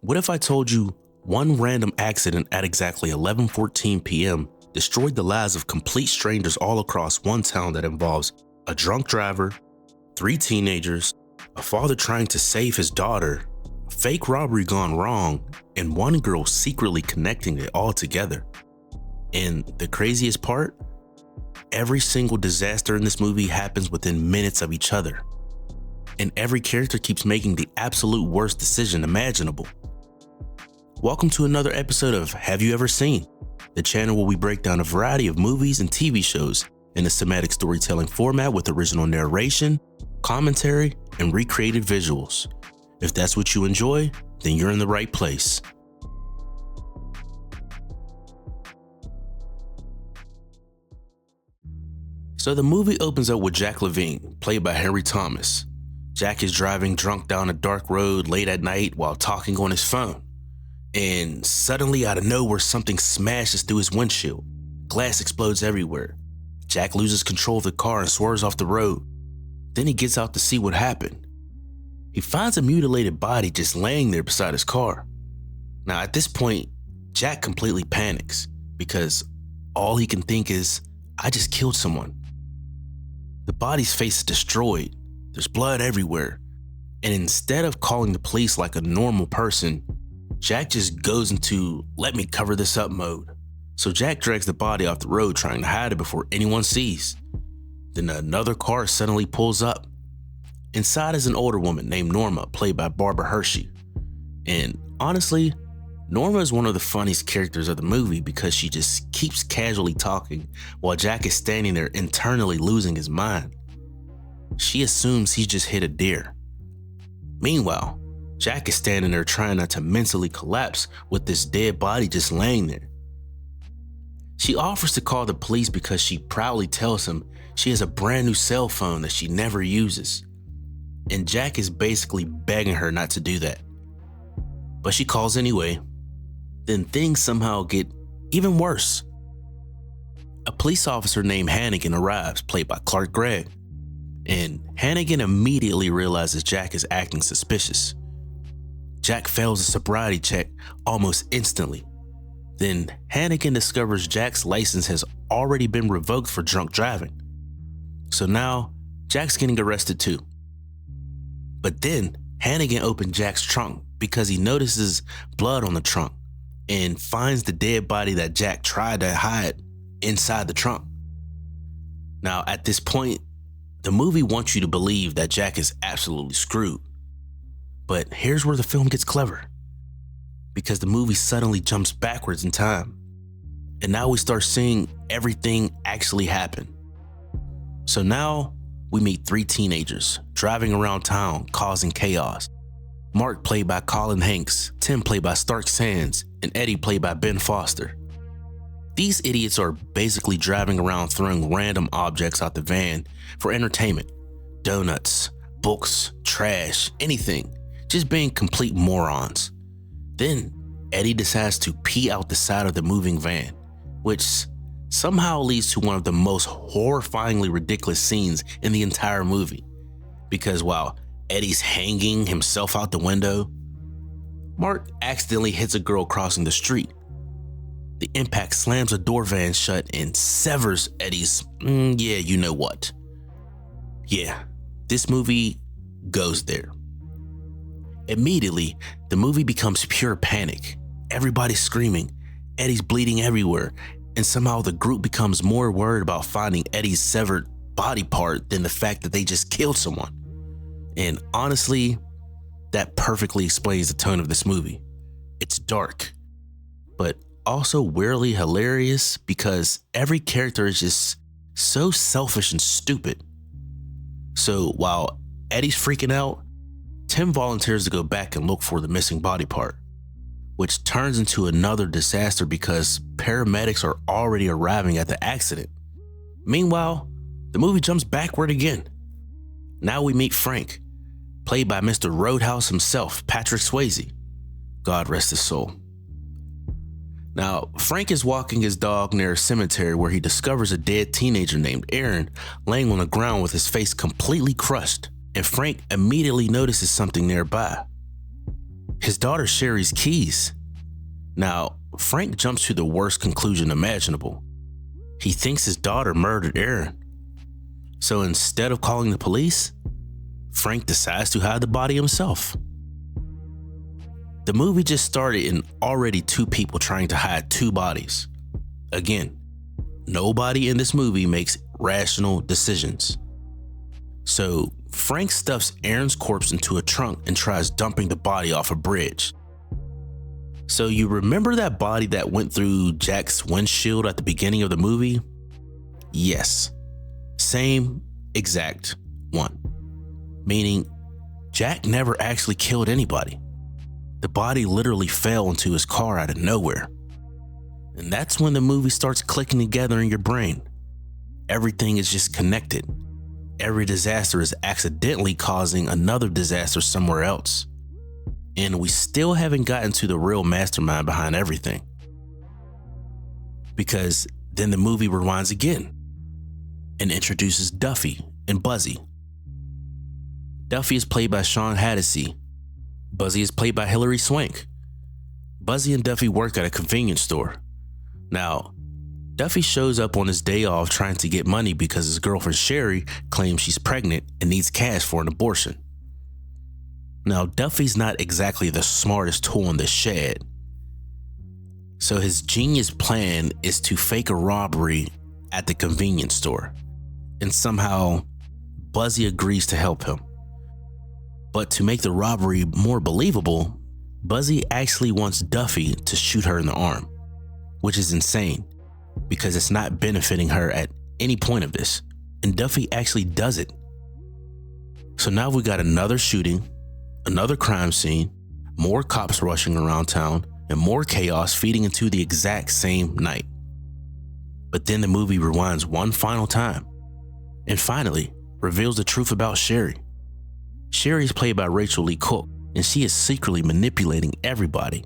What if I told you one random accident at exactly 11:14 p.m. destroyed the lives of complete strangers all across one town that involves a drunk driver, 3 teenagers, a father trying to save his daughter, a fake robbery gone wrong, and one girl secretly connecting it all together? And the craziest part? Every single disaster in this movie happens within minutes of each other. And every character keeps making the absolute worst decision imaginable. Welcome to another episode of Have You Ever Seen? The channel where we break down a variety of movies and TV shows in a cinematic storytelling format with original narration, commentary, and recreated visuals. If that's what you enjoy, then you're in the right place. So the movie opens up with Jack Levine, played by Henry Thomas. Jack is driving drunk down a dark road late at night while talking on his phone. And suddenly out of nowhere, something smashes through his windshield. Glass explodes everywhere. Jack loses control of the car and swerves off the road. Then he gets out to see what happened. He finds a mutilated body just laying there beside his car. Now at this point, Jack completely panics because all he can think is, I just killed someone. The body's face is destroyed. There's blood everywhere. And instead of calling the police like a normal person, Jack just goes into let me cover this up mode. So Jack drags the body off the road trying to hide it before anyone sees. Then another car suddenly pulls up. Inside is an older woman named Norma, played by Barbara Hershey. And honestly, Norma is one of the funniest characters of the movie because she just keeps casually talking while Jack is standing there internally losing his mind. She assumes he just hit a deer. Meanwhile, Jack is standing there trying not to mentally collapse with this dead body just laying there. She offers to call the police because she proudly tells him she has a brand new cell phone that she never uses. And Jack is basically begging her not to do that. But she calls anyway. Then things somehow get even worse. A police officer named Hannigan arrives, played by Clark Gregg. And Hannigan immediately realizes Jack is acting suspicious. Jack fails a sobriety check almost instantly. Then Hannigan discovers Jack's license has already been revoked for drunk driving. So now Jack's getting arrested too. But then Hannigan opens Jack's trunk because he notices blood on the trunk and finds the dead body that Jack tried to hide inside the trunk. Now at this point, the movie wants you to believe that Jack is absolutely screwed. But here's where the film gets clever. Because the movie suddenly jumps backwards in time. And now we start seeing everything actually happen. So now we meet 3 teenagers driving around town causing chaos. Mark, played by Colin Hanks, Tim, played by Stark Sands, and Eddie, played by Ben Foster. These idiots are basically driving around throwing random objects out the van for entertainment. Donuts, books, trash, anything. Just being complete morons. Then Eddie decides to pee out the side of the moving van, which somehow leads to one of the most horrifyingly ridiculous scenes in the entire movie. Because while Eddie's hanging himself out the window, Mark accidentally hits a girl crossing the street. The impact slams a door van shut and severs Eddie's, yeah, you know what. Yeah, this movie goes there. Immediately, the movie becomes pure panic. Everybody's screaming, Eddie's bleeding everywhere, and somehow the group becomes more worried about finding Eddie's severed body part than the fact that they just killed someone. And honestly, that perfectly explains the tone of this movie. It's dark, but also weirdly hilarious because every character is just so selfish and stupid. So while Eddie's freaking out, Tim volunteers to go back and look for the missing body part, which turns into another disaster because paramedics are already arriving at the accident. Meanwhile, the movie jumps backward again. Now we meet Frank, played by Mr. Roadhouse himself, Patrick Swayze. God rest his soul. Now, Frank is walking his dog near a cemetery where he discovers a dead teenager named Aaron laying on the ground with his face completely crushed, and Frank immediately notices something nearby. his daughter Sherry's keys. Now, Frank jumps to the worst conclusion imaginable. He thinks his daughter murdered Aaron. So instead of calling the police, Frank decides to hide the body himself. The movie just started and already two people trying to hide two bodies. Again, nobody in this movie makes rational decisions. So Frank stuffs Aaron's corpse into a trunk and tries dumping the body off a bridge. So you remember that body that went through Jack's windshield at the beginning of the movie? Yes, same exact one. Meaning Jack never actually killed anybody. The body literally fell into his car out of nowhere. And that's when the movie starts clicking together in your brain. Everything is just connected. Every disaster is accidentally causing another disaster somewhere else. And we still haven't gotten to the real mastermind behind everything. Because then the movie rewinds again and introduces Duffy and Buzzy. Duffy is played by Sean Hattasey. Buzzy is played by Hilary Swank. Buzzy and Duffy work at a convenience store. Now, Duffy shows up on his day off trying to get money because his girlfriend Sherry claims she's pregnant and needs cash for an abortion. Now, Duffy's not exactly the smartest tool in the shed. So his genius plan is to fake a robbery at the convenience store. And somehow, Buzzy agrees to help him. But to make the robbery more believable, Buzzy actually wants Duffy to shoot her in the arm, which is insane because it's not benefiting her at any point of this. And Duffy actually does it. So now we got another shooting, another crime scene, more cops rushing around town, and more chaos feeding into the exact same night. But then the movie rewinds one final time and finally reveals the truth about Sherry. Sherry is played by Rachel Lee Cook, and she is secretly manipulating everybody.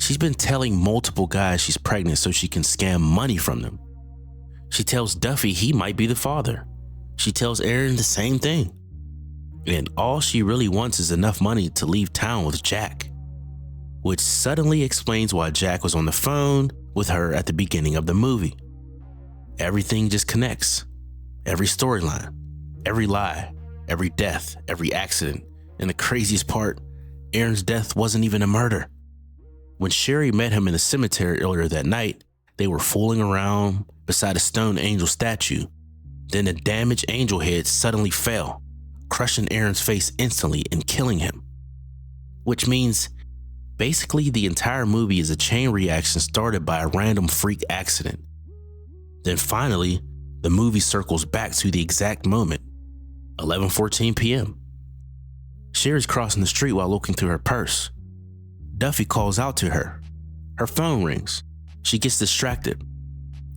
She's been telling multiple guys she's pregnant so she can scam money from them. She tells Duffy he might be the father. She tells Aaron the same thing. And all she really wants is enough money to leave town with Jack, which suddenly explains why Jack was on the phone with her at the beginning of the movie. Everything just connects. Every storyline, every lie, every death, every accident. And the craziest part, Aaron's death wasn't even a murder. When Sherry met him in the cemetery earlier that night, they were fooling around beside a stone angel statue. Then a damaged angel head suddenly fell, crushing Aaron's face instantly and killing him. Which means basically the entire movie is a chain reaction started by a random freak accident. Then finally, the movie circles back to the exact moment, 11:14 p.m. Sherry's crossing the street while looking through her purse. Duffy calls out to her. Her phone rings. She gets distracted,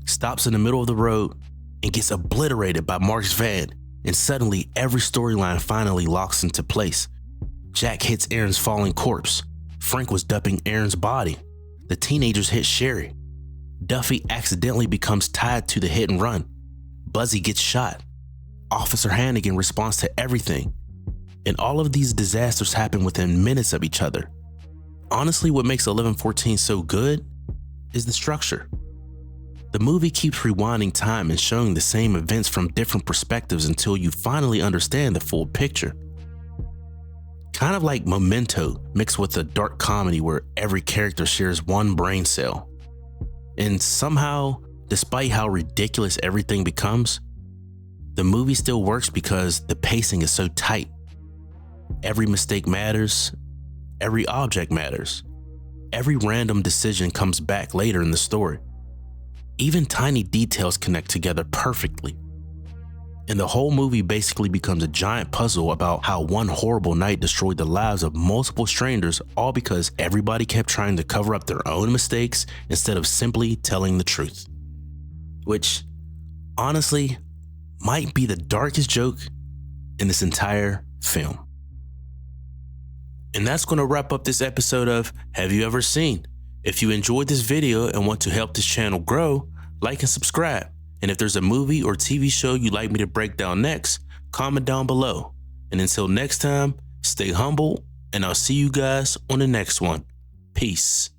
stops in the middle of the road, and gets obliterated by Mark's van. And suddenly, every storyline finally locks into place. Jack hits Aaron's falling corpse. Frank was dumping Aaron's body. The teenagers hit Sherry. Duffy accidentally becomes tied to the hit and run. Buzzy gets shot. Officer Hannigan responds to everything. And all of these disasters happen within minutes of each other. Honestly, what makes 11:14 so good is the structure. The movie keeps rewinding time and showing the same events from different perspectives until you finally understand the full picture. Kind of like Memento mixed with a dark comedy where every character shares one brain cell. And somehow, despite how ridiculous everything becomes, the movie still works because the pacing is so tight. Every mistake matters. Every object matters. Every random decision comes back later in the story. Even tiny details connect together perfectly. And the whole movie basically becomes a giant puzzle about how one horrible night destroyed the lives of multiple strangers, all because everybody kept trying to cover up their own mistakes instead of simply telling the truth. Which, honestly, might be the darkest joke in this entire film. And that's going to wrap up this episode of Have You Ever Seen? If you enjoyed this video and want to help this channel grow, like and subscribe. And if there's a movie or TV show you'd like me to break down next, comment down below. And until next time, stay humble and I'll see you guys on the next one. Peace.